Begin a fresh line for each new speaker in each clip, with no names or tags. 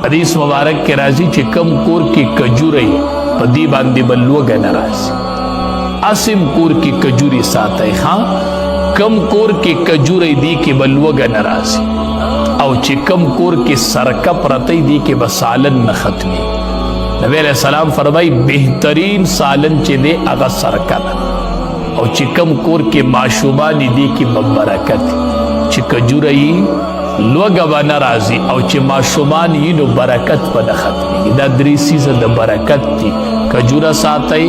حدیث مبارک کې راځي چې کم کور کې کجوري په دې باندې بلوګ نه راځي. اسم کور کې کجوري ساتي ها، کم کور کې کجوري دی کې بلوګ نه راځي، او چې کم کور کې سرکه پرتی دی کې بسالن نه ختمي. نبی علیہ السلام فرمای بهترین سالن چې دی هغه سرکه ده، او چې کم کور کې ماشومان دی کې برکت، چې کجوري لوګه به نه راځي او چې ماشومان یې نو برکت به نه ختمېږي. دا درې څیزه د برکت دي: کجوره ساتئ،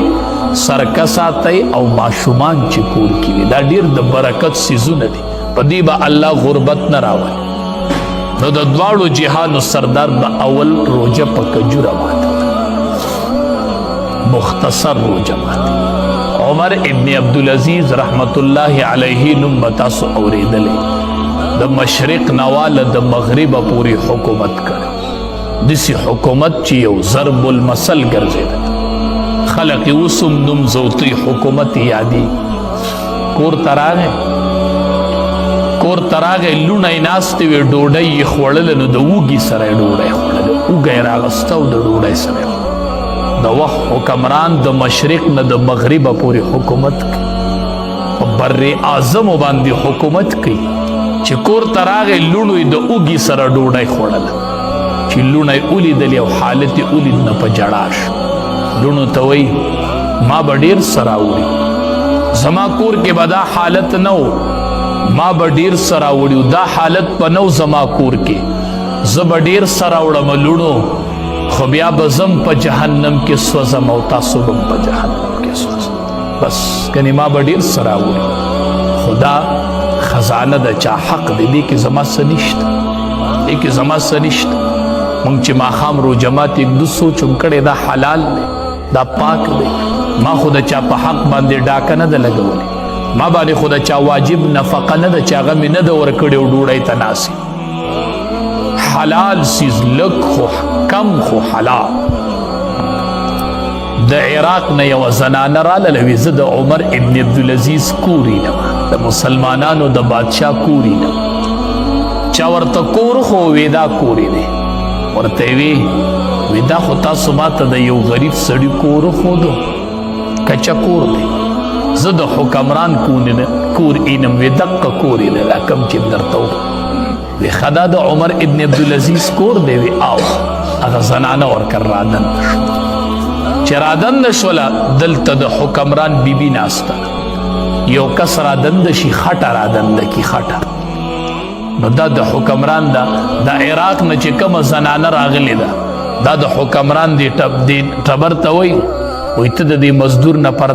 سرکه ساتئ، او ماشومان چې کور کې وي. دا ډېر د برکت څیزونه دي، په دې به الله غربت نه راولي. نو د دواړو جهانو سردار به اول روجه په کجوره ماته، مختصر روجه ماته. عمر ابن عبدالعزیز رحمت الله علیه نوم به تاسو اورېدلی، د مشرق نواله د مغرب پوری حکومت کړ. دسی حکومت چې یو ضرب المثل ګرځیدل، خلق اوسم نوم زوتی حکومت یادی. کور تراغه لونه ناستې وي، ډوډۍ یې خوړل، نو د وږي سره یې ډوډۍ خوړل، وږی یې راغسته او د ډوډۍ سره د وخت حکمران د مشرق نه د مغرب پوری حکومت کوي، په بر اعظم باندې حکومت کوي. چې کور تراغه لونو د اوږي سره ډوډۍ خوړل، چې لونه یې ولیدل او حالت یې ولید نه په جړا شو. لونو ته وایي ما به ډېر سره وړي، زما کور کې به دا حالت نه و، ما به ډېر سره وړي، دا حالت په نو زما کور کې، زه به ډېر سره وړم لونو، خو بیا به زم په جهنم کې سوځم او تاسو به په جهنم کې سوځم. بس کني ما به ډېر سره وړي، خدا خزانه د چا حق دی، دې کې زما څه نشته، دې کې زما څه نشته. مونږ چې ماښام رو جماعت یک دو سوچم کړی دا حلال دی، دا پاک دی، ما خو د چا په حق باندې ډاکه نه ده لګولې، ما باندې خو د چا واجب نفقه نه ده چې هغه مې نه ده ورکړې او ډوډۍ ته ناستې. حلال سیز لږ خو کم خو حلال. د عراق نه یوه زنانه راله وي، زه د عمر ابن عبدالعزیز کوري نه، د مسلمانانو د بادشاه کوري نه. چا ورته کور خو وی دا کوري دی، ورته وی دا خو تاسو ماته د یو غریب سړي کور ښودو، کچه کور دی، زه د حکمران کور اینم، وی دقه کور یې دی، دا کوم چې درته وی ښه دا د عمر ابن عبدالعزیز کور دی. وی او هغه زنانه ورکر رادنده شوه. چې رادنده شوله، دلته د حکمران بیبي ناسته، یو کس رادنده شي خټه رادنده کی خټه. نو دا د حکمران دا د عراق نه چې کومه زنانه راغلی ده، دا د حکمران دی ټبر ته وایي ته د دې مزدور نه پر